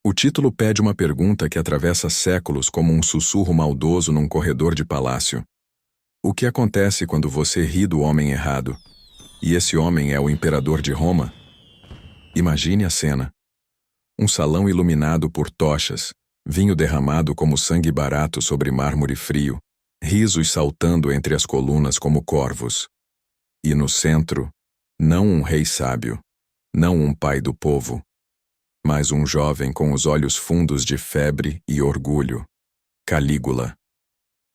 O título pede uma pergunta que atravessa séculos como um sussurro maldoso num corredor de palácio. O que acontece quando você ri do homem errado? E esse homem é o imperador de Roma? Imagine a cena. Um salão iluminado por tochas, vinho derramado como sangue barato sobre mármore frio, risos saltando entre as colunas como corvos. E no centro, não um rei sábio, não um pai do povo, mas um jovem com os olhos fundos de febre e orgulho, Calígula.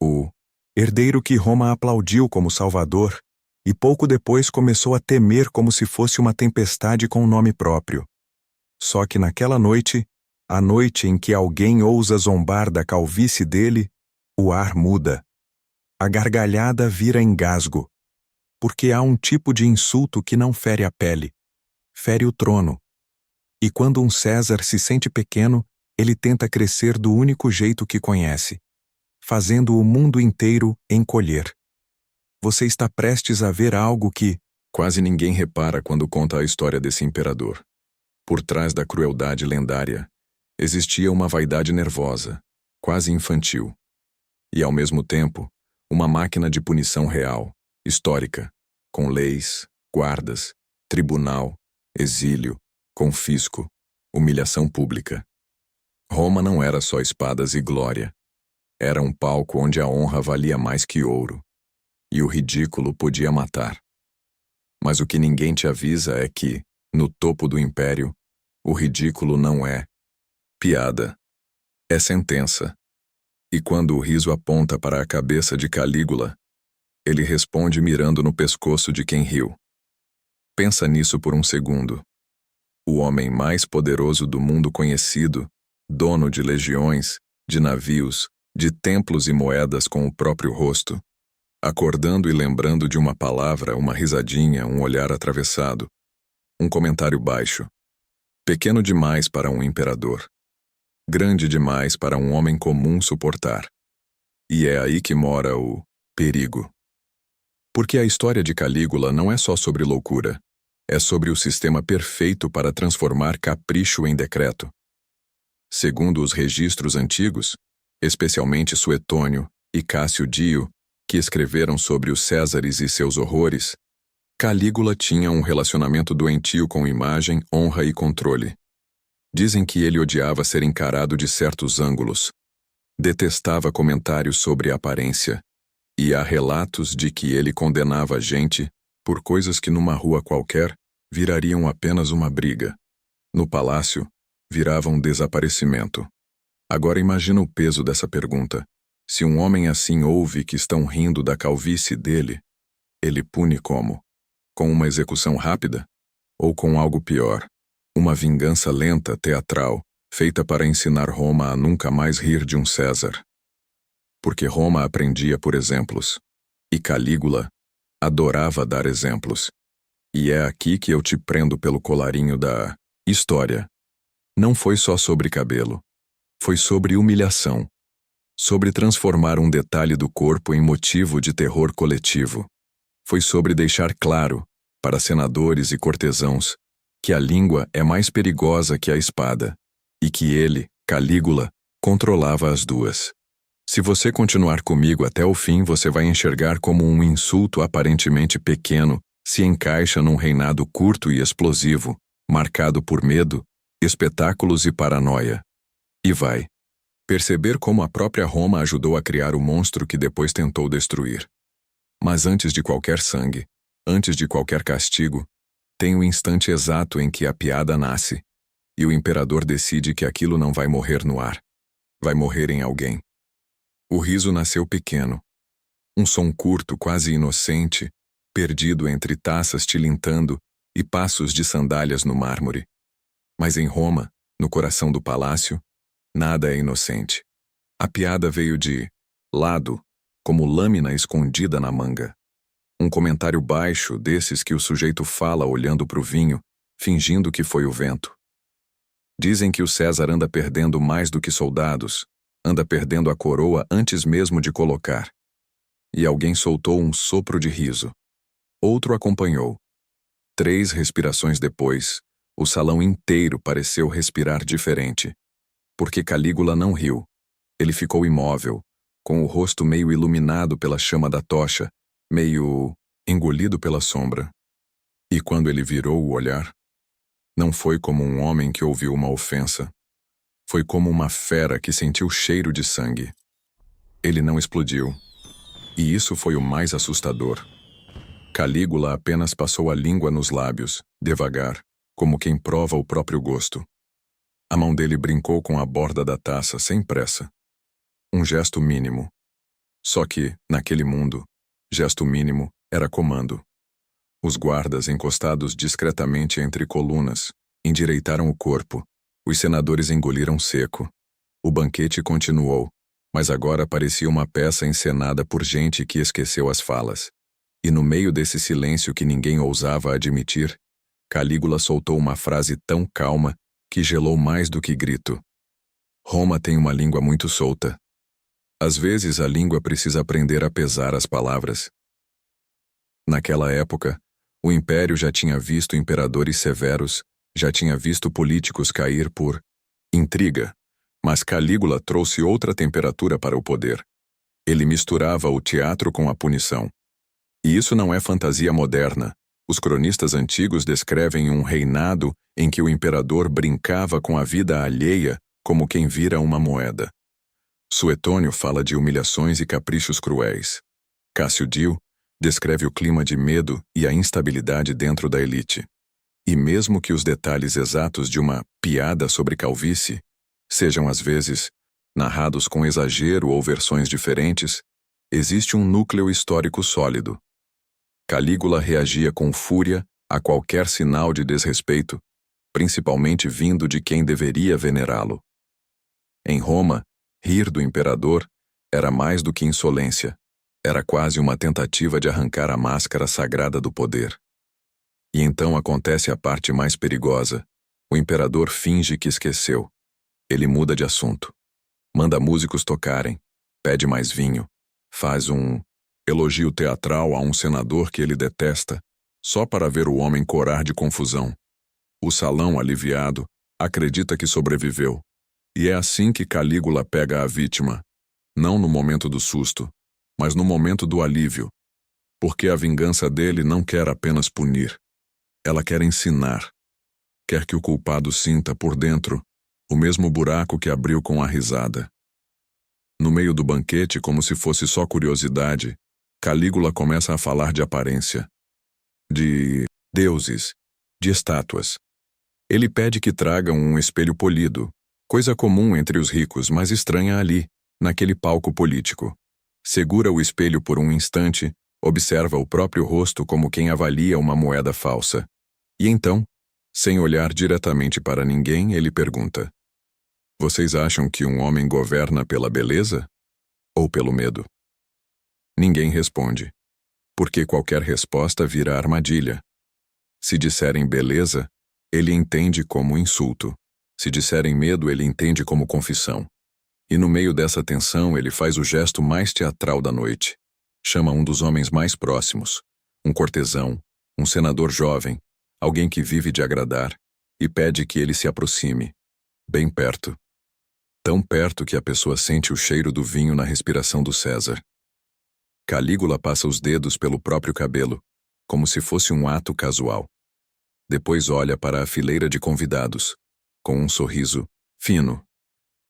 O herdeiro que Roma aplaudiu como salvador e pouco depois começou a temer como se fosse uma tempestade com nome próprio. Só que naquela noite, a noite em que alguém ousa zombar da calvície dele, o ar muda. A gargalhada vira engasgo, porque há um tipo de insulto que não fere a pele, fere o trono. E quando um César se sente pequeno, ele tenta crescer do único jeito que conhece, fazendo o mundo inteiro encolher. Você está prestes a ver algo que quase ninguém repara quando conta a história desse imperador. Por trás da crueldade lendária, existia uma vaidade nervosa, quase infantil. E, ao mesmo tempo, uma máquina de punição real, histórica, com leis, guardas, tribunal, exílio, confisco, humilhação pública. Roma não era só espadas e glória. Era um palco onde a honra valia mais que ouro, e o ridículo podia matar. Mas o que ninguém te avisa é que, no topo do império, o ridículo não é piada, é sentença. E quando o riso aponta para a cabeça de Calígula, ele responde mirando no pescoço de quem riu. Pensa nisso por um segundo. O homem mais poderoso do mundo conhecido, dono de legiões, de navios, de templos e moedas com o próprio rosto, acordando e lembrando de uma palavra, uma risadinha, um olhar atravessado, um comentário baixo. Pequeno demais para um imperador. Grande demais para um homem comum suportar. E é aí que mora o perigo. Porque a história de Calígula não é só sobre loucura. É sobre o sistema perfeito para transformar capricho em decreto. Segundo os registros antigos, especialmente Suetônio e Cássio Dio, que escreveram sobre os Césares e seus horrores, Calígula tinha um relacionamento doentio com imagem, honra e controle. Dizem que ele odiava ser encarado de certos ângulos. Detestava comentários sobre aparência. E há relatos de que ele condenava a gente por coisas que numa rua qualquer virariam apenas uma briga. No palácio, virava um desaparecimento. Agora imagina o peso dessa pergunta. Se um homem assim ouve que estão rindo da calvície dele, ele pune como? Com uma execução rápida? Ou com algo pior? Uma vingança lenta, teatral, feita para ensinar Roma a nunca mais rir de um César. Porque Roma aprendia por exemplos. E Calígula adorava dar exemplos. E é aqui que eu te prendo pelo colarinho da história. Não foi só sobre cabelo. Foi sobre humilhação. Sobre transformar um detalhe do corpo em motivo de terror coletivo. Foi sobre deixar claro, para senadores e cortesãos, que a língua é mais perigosa que a espada, e que ele, Calígula, controlava as duas. Se você continuar comigo até o fim, você vai enxergar como um insulto aparentemente pequeno se encaixa num reinado curto e explosivo, marcado por medo, espetáculos e paranoia. E vai perceber como a própria Roma ajudou a criar o monstro que depois tentou destruir. Mas antes de qualquer sangue, antes de qualquer castigo, tem o instante exato em que a piada nasce, e o imperador decide que aquilo não vai morrer no ar. Vai morrer em alguém. O riso nasceu pequeno. Um som curto, quase inocente, perdido entre taças tilintando e passos de sandálias no mármore. Mas em Roma, no coração do palácio, nada é inocente. A piada veio de lado, como lâmina escondida na manga. Um comentário baixo, desses que o sujeito fala olhando para o vinho, fingindo que foi o vento. Dizem que o César anda perdendo mais do que soldados, anda perdendo a coroa antes mesmo de colocar. E alguém soltou um sopro de riso. Outro acompanhou. 3 respirações depois, o salão inteiro pareceu respirar diferente. porque Calígula não riu. Ele ficou imóvel, com o rosto meio iluminado pela chama da tocha, meio engolido pela sombra. E quando ele virou o olhar, não foi como um homem que ouviu uma ofensa. Foi como uma fera que sentiu cheiro de sangue. Ele não explodiu. E isso foi o mais assustador. Calígula apenas passou a língua nos lábios, devagar, como quem prova o próprio gosto. A mão dele brincou com a borda da taça, sem pressa. Um gesto mínimo. Só que, naquele mundo, gesto mínimo era comando. Os guardas, encostados discretamente entre colunas, endireitaram o corpo. Os senadores engoliram seco. O banquete continuou, mas agora parecia uma peça encenada por gente que esqueceu as falas. E no meio desse silêncio que ninguém ousava admitir, Calígula soltou uma frase tão calma que gelou mais do que grito. Roma tem uma língua muito solta. Às vezes a língua precisa aprender a pesar as palavras. Naquela época, o império já tinha visto imperadores severos, já tinha visto políticos cair por intriga, mas Calígula trouxe outra temperatura para o poder. Ele misturava o teatro com a punição. E isso não é fantasia moderna. Os cronistas antigos descrevem um reinado em que o imperador brincava com a vida alheia como quem vira uma moeda. Suetônio fala de humilhações e caprichos cruéis. Cássio Dio descreve o clima de medo e a instabilidade dentro da elite. E mesmo que os detalhes exatos de uma piada sobre calvície sejam às vezes narrados com exagero ou versões diferentes, existe um núcleo histórico sólido. Calígula reagia com fúria a qualquer sinal de desrespeito, principalmente vindo de quem deveria venerá-lo. Em Roma, rir do imperador era mais do que insolência, era quase uma tentativa de arrancar a máscara sagrada do poder. E então acontece a parte mais perigosa. O imperador finge que esqueceu. Ele muda de assunto. Manda músicos tocarem, pede mais vinho, faz um elogio teatral a um senador que ele detesta, só para ver o homem corar de confusão. O salão, aliviado, acredita que sobreviveu. E é assim que Calígula pega a vítima, não no momento do susto, mas no momento do alívio, porque a vingança dele não quer apenas punir. Ela quer ensinar. Quer que o culpado sinta por dentro o mesmo buraco que abriu com a risada. No meio do banquete, como se fosse só curiosidade, Calígula começa a falar de aparência, de deuses, de estátuas. Ele pede que tragam um espelho polido, coisa comum entre os ricos, mas estranha ali, naquele palco político. Segura o espelho por um instante, observa o próprio rosto como quem avalia uma moeda falsa. E então, sem olhar diretamente para ninguém, ele pergunta: Vocês acham que um homem governa pela beleza ou pelo medo? Ninguém responde, porque qualquer resposta vira armadilha. Se disserem beleza, ele entende como insulto. Se disserem medo, ele entende como confissão. E no meio dessa tensão, ele faz o gesto mais teatral da noite. Chama um dos homens mais próximos, um cortesão, um senador jovem, alguém que vive de agradar, e pede que ele se aproxime, bem perto. Tão perto que a pessoa sente o cheiro do vinho na respiração do César. Calígula passa os dedos pelo próprio cabelo, como se fosse um ato casual. Depois olha para a fileira de convidados, com um sorriso fino.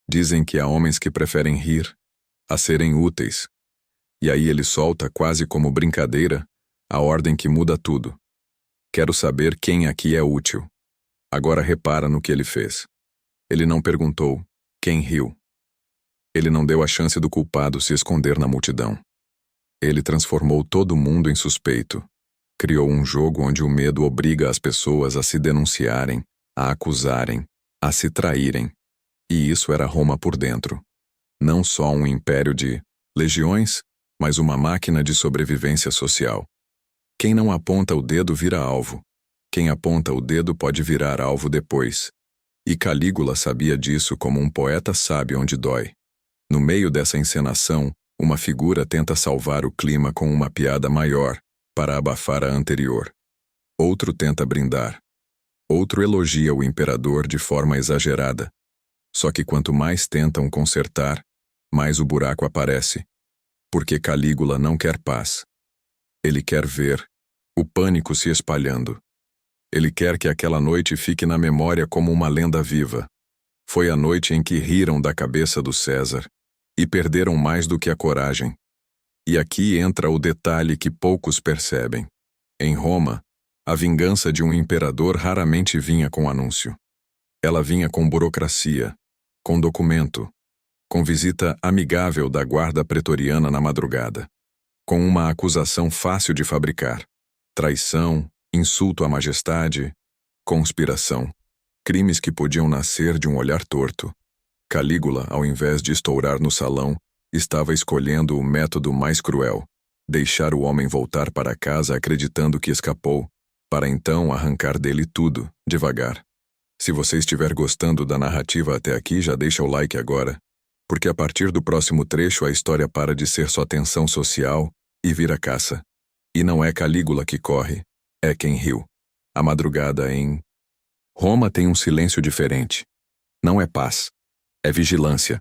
Dizem que há homens que preferem rir, a serem úteis. E aí ele solta, quase como brincadeira, a ordem que muda tudo. Quero saber quem aqui é útil. Agora repara no que ele fez. Ele não perguntou quem riu. Ele não deu a chance do culpado se esconder na multidão. Ele transformou todo mundo em suspeito. Criou um jogo onde o medo obriga as pessoas a se denunciarem, a acusarem, a se traírem. E isso era Roma por dentro. Não só um império de legiões, mas uma máquina de sobrevivência social. Quem não aponta o dedo vira alvo. Quem aponta o dedo pode virar alvo depois. E Calígula sabia disso como um poeta sabe onde dói. No meio dessa encenação, uma figura tenta salvar o clima com uma piada maior, para abafar a anterior. Outro tenta brindar. Outro elogia o imperador de forma exagerada. Só que quanto mais tentam consertar, mais o buraco aparece. Porque Calígula não quer paz. Ele quer ver o pânico se espalhando. Ele quer que aquela noite fique na memória como uma lenda viva. Foi a noite em que riram da cabeça do César e perderam mais do que a coragem. E aqui entra o detalhe que poucos percebem. Em Roma, a vingança de um imperador raramente vinha com anúncio. Ela vinha com burocracia, com documento, com visita amigável da guarda pretoriana na madrugada, com uma acusação fácil de fabricar: traição, insulto à majestade, conspiração, crimes que podiam nascer de um olhar torto. Calígula, ao invés de estourar no salão, estava escolhendo o método mais cruel: deixar o homem voltar para casa acreditando que escapou, para então arrancar dele tudo, devagar. Se você estiver gostando da narrativa até aqui, já deixa o like agora, porque a partir do próximo trecho a história para de ser só tensão social e vira caça. E não é Calígula que corre, é quem riu. A madrugada em Roma tem um silêncio diferente. Não é paz, é vigilância.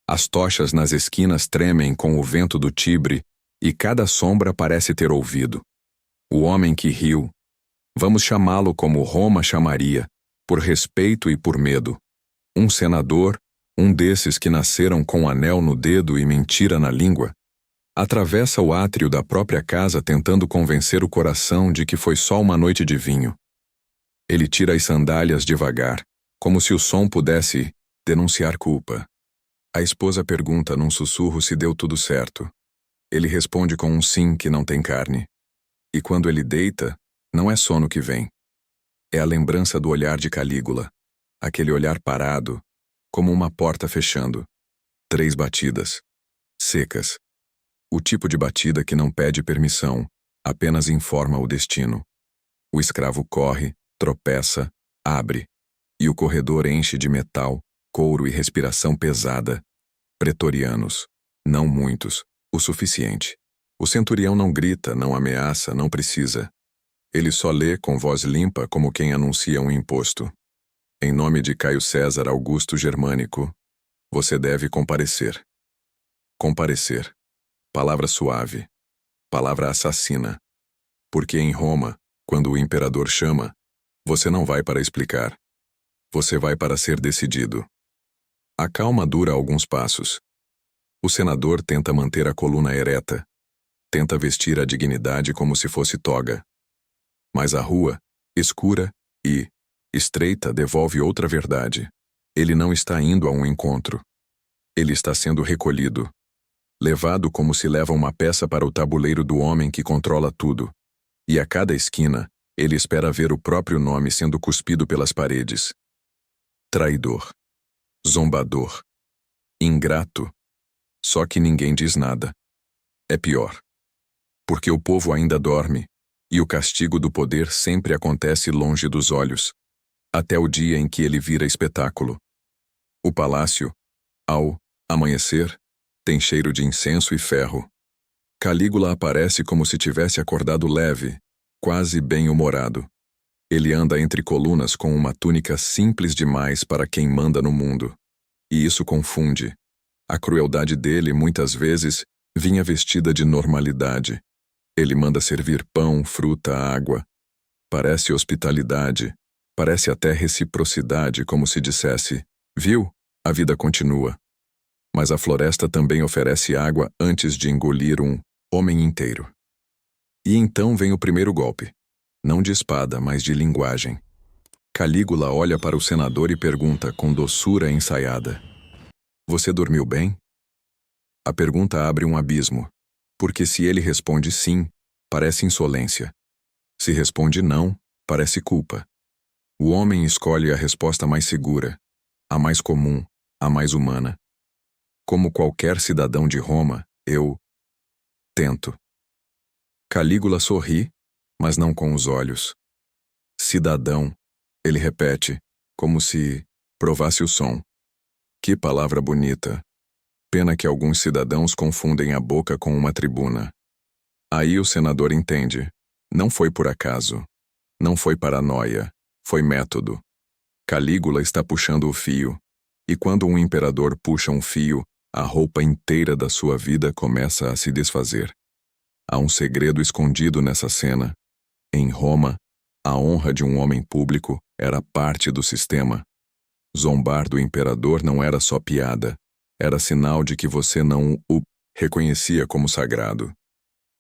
As tochas nas esquinas tremem com o vento do Tibre e cada sombra parece ter ouvido. O homem que riu, vamos chamá-lo como Roma chamaria, por respeito e por medo. Um senador, um desses que nasceram com anel no dedo e mentira na língua, atravessa o átrio da própria casa tentando convencer o coração de que foi só uma noite de vinho. Ele tira as sandálias devagar, como se o som pudesse denunciar culpa. A esposa pergunta num sussurro se deu tudo certo. Ele responde com um sim que não tem carne. E quando ele deita, não é sono que vem. É a lembrança do olhar de Calígula, aquele olhar parado, como uma porta fechando. 3 batidas, secas. O tipo de batida que não pede permissão, apenas informa o destino. O escravo corre, tropeça, abre, e o corredor enche de metal, couro e respiração pesada. Pretorianos, não muitos, o suficiente. O centurião não grita, não ameaça, não precisa. Ele só lê com voz limpa como quem anuncia um imposto. Em nome de Caio César Augusto Germânico, você deve comparecer. Comparecer. Palavra suave. Palavra assassina. Porque em Roma, quando o imperador chama, você não vai para explicar. Você vai para ser decidido. A calma dura alguns passos. O senador tenta manter a coluna ereta. Tenta vestir a dignidade como se fosse toga. Mas a rua, escura e estreita, devolve outra verdade. Ele não está indo a um encontro. Ele está sendo recolhido. Levado como se leva uma peça para o tabuleiro do homem que controla tudo. E a cada esquina, ele espera ver o próprio nome sendo cuspido pelas paredes. Traidor. Zombador. Ingrato. Só que ninguém diz nada. É pior. Porque o povo ainda dorme, e o castigo do poder sempre acontece longe dos olhos, até o dia em que ele vira espetáculo. O palácio, ao amanhecer, tem cheiro de incenso e ferro. Calígula aparece como se tivesse acordado leve, quase bem-humorado. Ele anda entre colunas com uma túnica simples demais para quem manda no mundo. E isso confunde. A crueldade dele, muitas vezes, vinha vestida de normalidade. Ele manda servir pão, fruta, água. Parece hospitalidade, parece até reciprocidade, como se dissesse: viu, a vida continua. Mas a floresta também oferece água antes de engolir um homem inteiro. E então vem o primeiro golpe. Não de espada, mas de linguagem. Calígula olha para o senador e pergunta com doçura ensaiada: você dormiu bem? A pergunta abre um abismo, porque se ele responde sim, parece insolência. Se responde não, parece culpa. O homem escolhe a resposta mais segura, a mais comum, a mais humana. Como qualquer cidadão de Roma, eu tento. Calígula sorri, mas não com os olhos. Cidadão, ele repete, como se provasse o som. Que palavra bonita. Pena que alguns cidadãos confundem a boca com uma tribuna. Aí o senador entende. Não foi por acaso. Não foi paranoia. Foi método. Calígula está puxando o fio. E quando um imperador puxa um fio, a roupa inteira da sua vida começa a se desfazer. Há um segredo escondido nessa cena. Em Roma, a honra de um homem público era parte do sistema. Zombar do imperador não era só piada, era sinal de que você não o reconhecia como sagrado.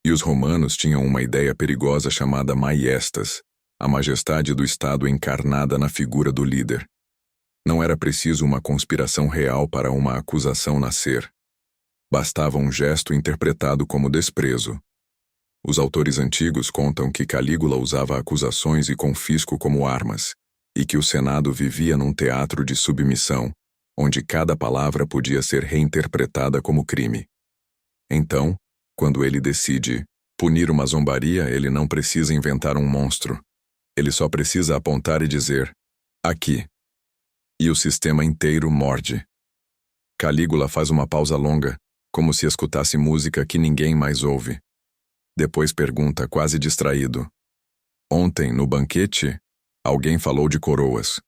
E os romanos tinham uma ideia perigosa chamada maiestas, a majestade do Estado encarnada na figura do líder. Não era preciso uma conspiração real para uma acusação nascer. Bastava um gesto interpretado como desprezo. Os autores antigos contam que Calígula usava acusações e confisco como armas, e que o Senado vivia num teatro de submissão, onde cada palavra podia ser reinterpretada como crime. Então, quando ele decide punir uma zombaria, ele não precisa inventar um monstro. Ele só precisa apontar e dizer, aqui. E o sistema inteiro morde. Calígula faz uma pausa longa, como se escutasse música que ninguém mais ouve. Depois pergunta, quase distraído. Ontem, no banquete, alguém falou de coroas.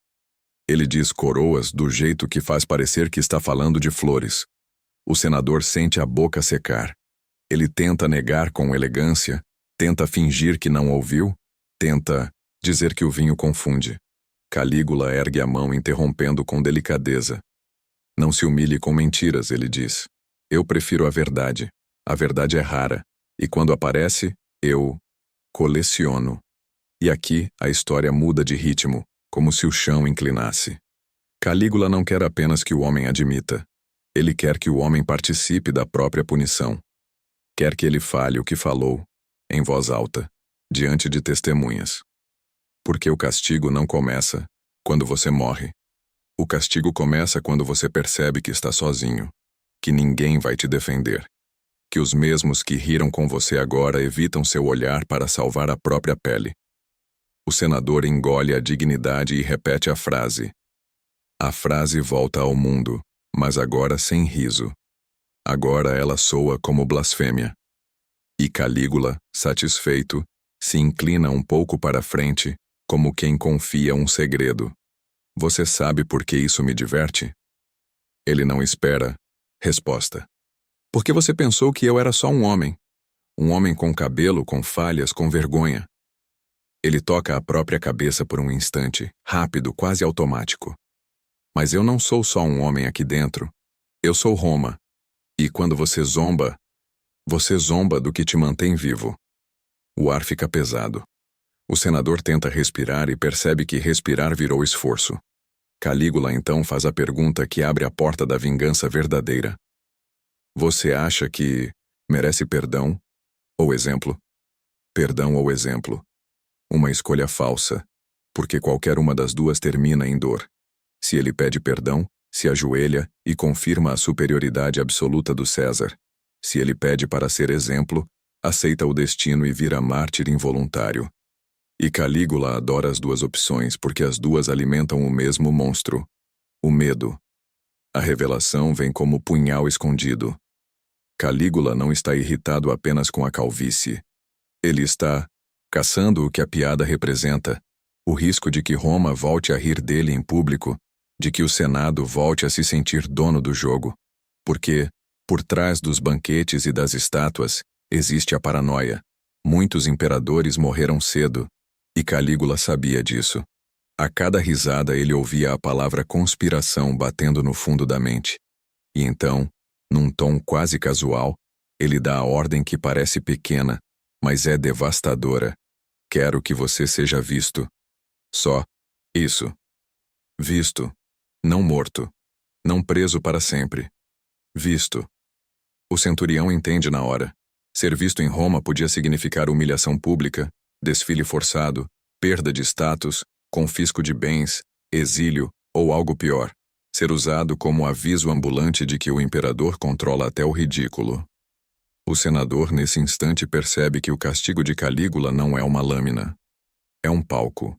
Ele diz coroas do jeito que faz parecer que está falando de flores. O senador sente a boca secar. Ele tenta negar com elegância, tenta fingir que não ouviu, tenta dizer que o vinho confunde. Calígula ergue a mão interrompendo com delicadeza. Não se humilhe com mentiras, ele diz. Eu prefiro a verdade. A verdade é rara. E quando aparece, eu coleciono. E aqui a história muda de ritmo, como se o chão inclinasse. Calígula não quer apenas que o homem admita. Ele quer que o homem participe da própria punição. Quer que ele fale o que falou, em voz alta, diante de testemunhas. Porque o castigo não começa quando você morre. O castigo começa quando você percebe que está sozinho, que ninguém vai te defender, que os mesmos que riram com você agora evitam seu olhar para salvar a própria pele. O senador engole a dignidade e repete a frase. A frase volta ao mundo, mas agora sem riso. Agora ela soa como blasfêmia. E Calígula, satisfeito, se inclina um pouco para frente, como quem confia um segredo. Você sabe por que isso me diverte? Ele não espera resposta. Porque você pensou que eu era só um homem. Um homem com cabelo, com falhas, com vergonha. Ele toca a própria cabeça por um instante, rápido, quase automático. Mas eu não sou só um homem aqui dentro. Eu sou Roma. E quando você zomba do que te mantém vivo. O ar fica pesado. O senador tenta respirar e percebe que respirar virou esforço. Calígula então faz a pergunta que abre a porta da vingança verdadeira. Você acha que merece perdão ou exemplo? Perdão ou exemplo? Uma escolha falsa, porque qualquer uma das duas termina em dor. Se ele pede perdão, se ajoelha e confirma a superioridade absoluta do César. Se ele pede para ser exemplo, aceita o destino e vira mártir involuntário. E Calígula adora as duas opções porque as duas alimentam o mesmo monstro, o medo. A revelação vem como punhal escondido. Calígula não está irritado apenas com a calvície. Ele está caçando o que a piada representa, o risco de que Roma volte a rir dele em público, de que o Senado volte a se sentir dono do jogo. Porque, por trás dos banquetes e das estátuas, existe a paranoia. Muitos imperadores morreram cedo, e Calígula sabia disso. A cada risada ele ouvia a palavra conspiração batendo no fundo da mente. E então, num tom quase casual, ele dá a ordem que parece pequena, mas é devastadora. Quero que você seja visto. Só isso. Visto. Não morto. Não preso para sempre. Visto. O centurião entende na hora. Ser visto em Roma podia significar humilhação pública, desfile forçado, perda de status, confisco de bens, exílio ou algo pior. Ser usado como aviso ambulante de que o imperador controla até o ridículo. O senador, nesse instante, percebe que o castigo de Calígula não é uma lâmina. É um palco.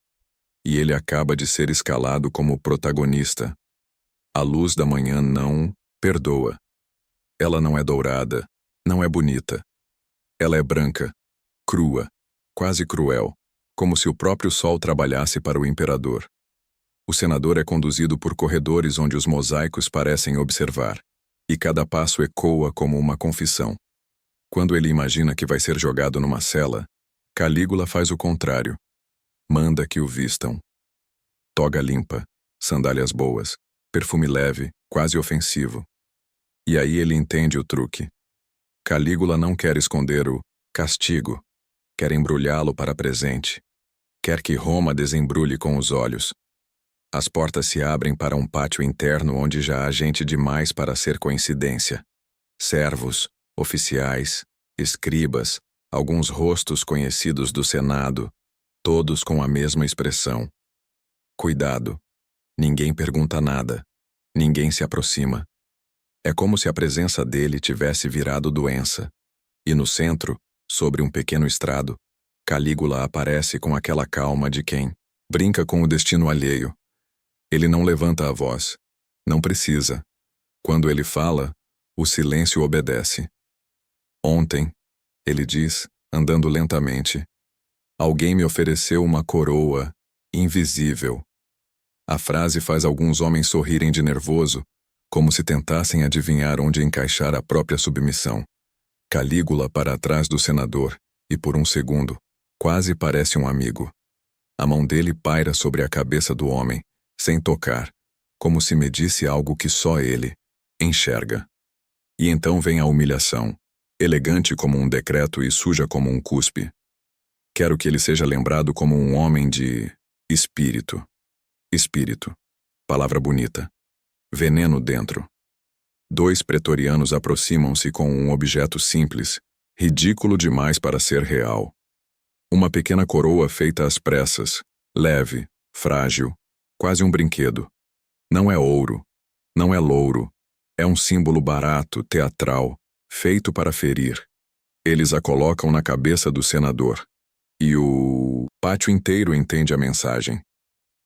E ele acaba de ser escalado como protagonista. A luz da manhã não perdoa. Ela não é dourada, não é bonita. Ela é branca, crua, quase cruel, como se o próprio sol trabalhasse para o imperador. O senador é conduzido por corredores onde os mosaicos parecem observar, e cada passo ecoa como uma confissão. Quando ele imagina que vai ser jogado numa cela, Calígula faz o contrário. Manda que o vistam. Toga limpa, sandálias boas, perfume leve, quase ofensivo. E aí ele entende o truque. Calígula não quer esconder o castigo, quer embrulhá-lo para presente. Quer que Roma desembrulhe com os olhos. As portas se abrem para um pátio interno onde já há gente demais para ser coincidência. Servos, oficiais, escribas, alguns rostos conhecidos do Senado, todos com a mesma expressão. Cuidado. Ninguém pergunta nada. Ninguém se aproxima. É como se a presença dele tivesse virado doença. E no centro, sobre um pequeno estrado, Calígula aparece com aquela calma de quem brinca com o destino alheio. Ele não levanta a voz. Não precisa. Quando ele fala, o silêncio obedece. Ontem, ele diz, andando lentamente, alguém me ofereceu uma coroa invisível. A frase faz alguns homens sorrirem de nervoso, como se tentassem adivinhar onde encaixar a própria submissão. Calígula para trás do senador, e por um segundo, quase parece um amigo. A mão dele paira sobre a cabeça do homem, sem tocar, como se medisse algo que só ele enxerga. E então vem a humilhação, elegante como um decreto e suja como um cuspe. Quero que ele seja lembrado como um homem de espírito. Espírito. Palavra bonita. Veneno dentro. 2 pretorianos aproximam-se com um objeto simples, ridículo demais para ser real. Uma pequena coroa feita às pressas, leve, frágil, quase um brinquedo. Não é ouro, não é louro, é um símbolo barato, teatral, feito para ferir. Eles a colocam na cabeça do senador. E o pátio inteiro entende a mensagem.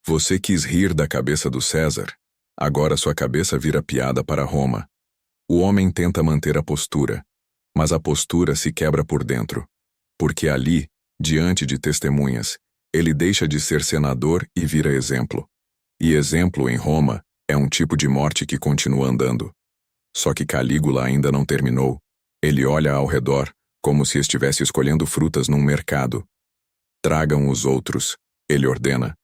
Você quis rir da cabeça do César, agora sua cabeça vira piada para Roma. O homem tenta manter a postura, mas a postura se quebra por dentro, porque ali, diante de testemunhas, ele deixa de ser senador e vira exemplo. E exemplo em Roma é um tipo de morte que continua andando. Só que Calígula ainda não terminou. Ele olha ao redor, como se estivesse escolhendo frutas num mercado. Tragam os outros, ele ordena,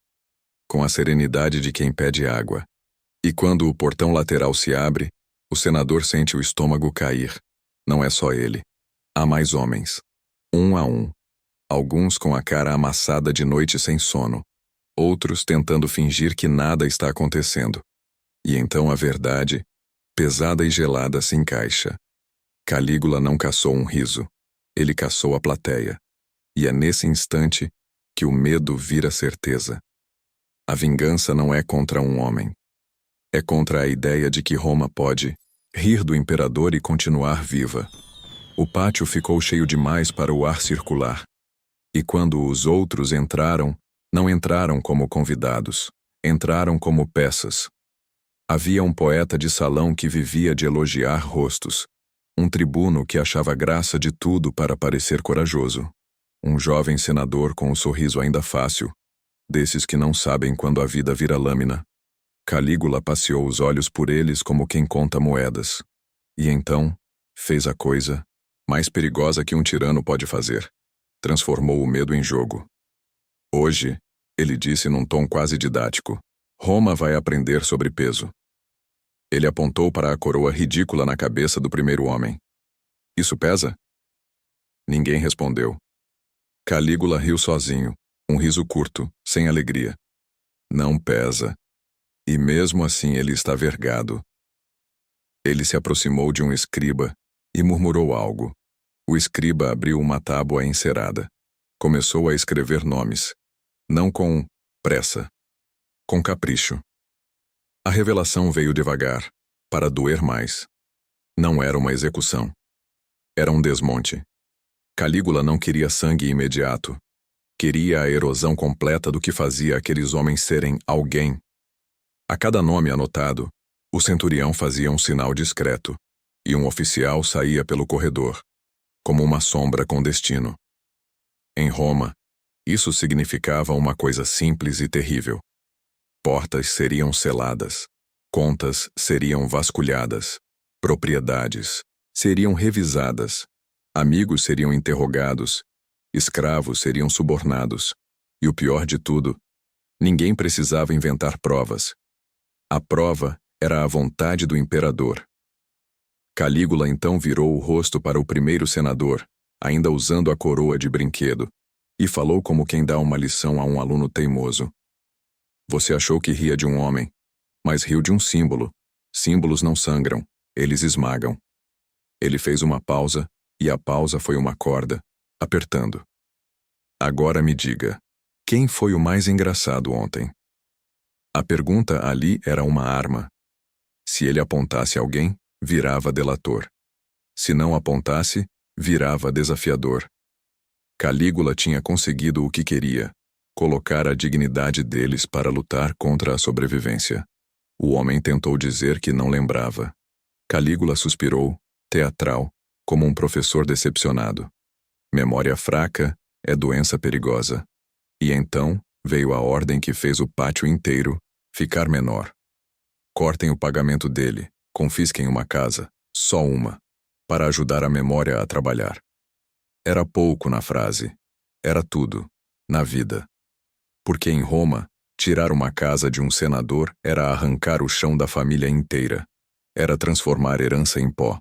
com a serenidade de quem pede água. E quando o portão lateral se abre, o senador sente o estômago cair. Não é só ele. Há mais homens. Um a um. Alguns com a cara amassada de noite sem sono. Outros tentando fingir que nada está acontecendo. E então a verdade, pesada e gelada, se encaixa. Calígula não caçou um riso. Ele caçou a plateia. E é nesse instante que o medo vira certeza. A vingança não é contra um homem. É contra a ideia de que Roma pode rir do imperador e continuar viva. O pátio ficou cheio demais para o ar circular. E quando os outros entraram, não entraram como convidados, entraram como peças. Havia um poeta de salão que vivia de elogiar rostos, um tribuno que achava graça de tudo para parecer corajoso, um jovem senador com um sorriso ainda fácil, desses que não sabem quando a vida vira lâmina. Calígula passeou os olhos por eles como quem conta moedas. E então, fez a coisa mais perigosa que um tirano pode fazer. Transformou o medo em jogo. Hoje, ele disse num tom quase didático, Roma vai aprender sobre peso. Ele apontou para a coroa ridícula na cabeça do primeiro homem. Isso pesa? Ninguém respondeu. Calígula riu sozinho, um riso curto, sem alegria. Não pesa. E mesmo assim ele está vergado. Ele se aproximou de um escriba e murmurou algo. O escriba abriu uma tábua encerada. Começou a escrever nomes. Não com pressa. Com capricho. A revelação veio devagar, para doer mais. Não era uma execução. Era um desmonte. Calígula não queria sangue imediato. Queria a erosão completa do que fazia aqueles homens serem alguém. A cada nome anotado, o centurião fazia um sinal discreto, e um oficial saía pelo corredor, como uma sombra com destino. Em Roma, isso significava uma coisa simples e terrível. Portas seriam seladas. Contas seriam vasculhadas. Propriedades seriam revisadas. Amigos seriam interrogados. Escravos seriam subornados. E o pior de tudo, ninguém precisava inventar provas. A prova era a vontade do imperador. Calígula então virou o rosto para o primeiro senador, ainda usando a coroa de brinquedo, e falou como quem dá uma lição a um aluno teimoso. Você achou que ria de um homem, mas riu de um símbolo. Símbolos não sangram, eles esmagam. Ele fez uma pausa, e a pausa foi uma corda, apertando. Agora me diga, quem foi o mais engraçado ontem? A pergunta ali era uma arma. Se ele apontasse alguém, virava delator. Se não apontasse, virava desafiador. Calígula tinha conseguido o que queria, colocar a dignidade deles para lutar contra a sobrevivência. O homem tentou dizer que não lembrava. Calígula suspirou, teatral, como um professor decepcionado. Memória fraca é doença perigosa. E então veio a ordem que fez o pátio inteiro ficar menor. Cortem o pagamento dele, confisquem uma casa, só uma, para ajudar a memória a trabalhar. Era pouco na frase, era tudo, na vida. Porque em Roma, tirar uma casa de um senador era arrancar o chão da família inteira. Era transformar herança em pó.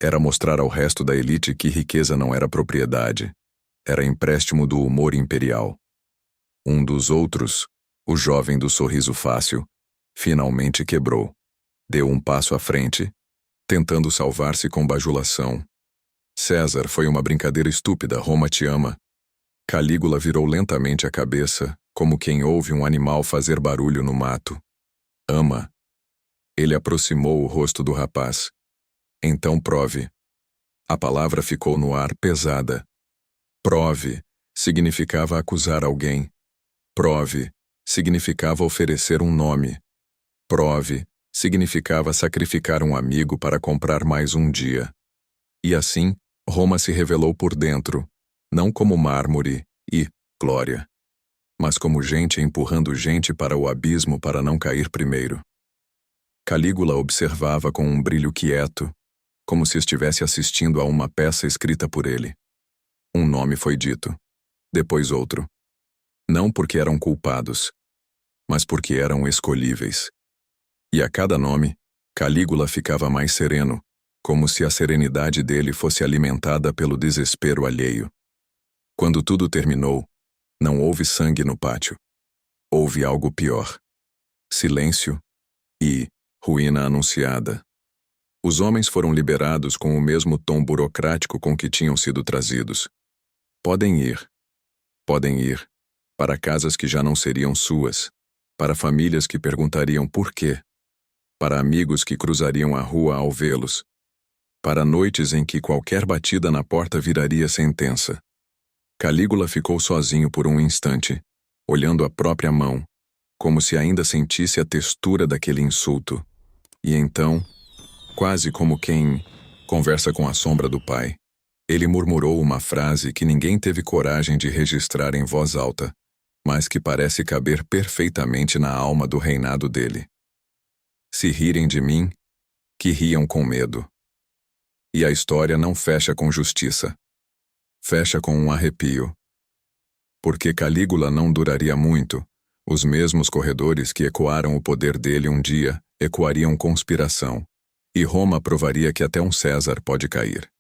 Era mostrar ao resto da elite que riqueza não era propriedade. Era empréstimo do humor imperial. Um dos outros, o jovem do sorriso fácil, finalmente quebrou. Deu um passo à frente, tentando salvar-se com bajulação. César, foi uma brincadeira estúpida, Roma te ama. Calígula virou lentamente a cabeça, como quem ouve um animal fazer barulho no mato. Ama. Ele aproximou o rosto do rapaz. Então prove. A palavra ficou no ar pesada. Prove significava acusar alguém. Prove significava oferecer um nome. Prove significava sacrificar um amigo para comprar mais um dia. E assim, Roma se revelou por dentro, não como mármore e glória, mas como gente empurrando gente para o abismo para não cair primeiro. Calígula observava com um brilho quieto, como se estivesse assistindo a uma peça escrita por ele. Um nome foi dito, depois outro. Não porque eram culpados, mas porque eram escolhíveis. E a cada nome, Calígula ficava mais sereno, como se a serenidade dele fosse alimentada pelo desespero alheio. Quando tudo terminou, não houve sangue no pátio. Houve algo pior. Silêncio e ruína anunciada. Os homens foram liberados com o mesmo tom burocrático com que tinham sido trazidos. Podem ir. Podem ir. Para casas que já não seriam suas. Para famílias que perguntariam por quê. Para amigos que cruzariam a rua ao vê-los. Para noites em que qualquer batida na porta viraria sentença. Calígula ficou sozinho por um instante, olhando a própria mão, como se ainda sentisse a textura daquele insulto. E então, quase como quem conversa com a sombra do pai, ele murmurou uma frase que ninguém teve coragem de registrar em voz alta, mas que parece caber perfeitamente na alma do reinado dele. Se rirem de mim, que riam com medo. E a história não fecha com justiça. Fecha com um arrepio. Porque Calígula não duraria muito, os mesmos corredores que ecoaram o poder dele um dia ecoariam conspiração, e Roma provaria que até um César pode cair.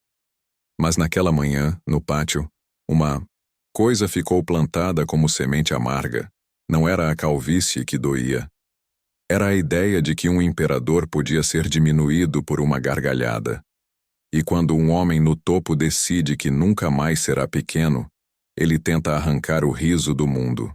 Mas naquela manhã, no pátio, uma coisa ficou plantada como semente amarga. Não era a calvície que doía. Era a ideia de que um imperador podia ser diminuído por uma gargalhada. E quando um homem no topo decide que nunca mais será pequeno, ele tenta arrancar o riso do mundo.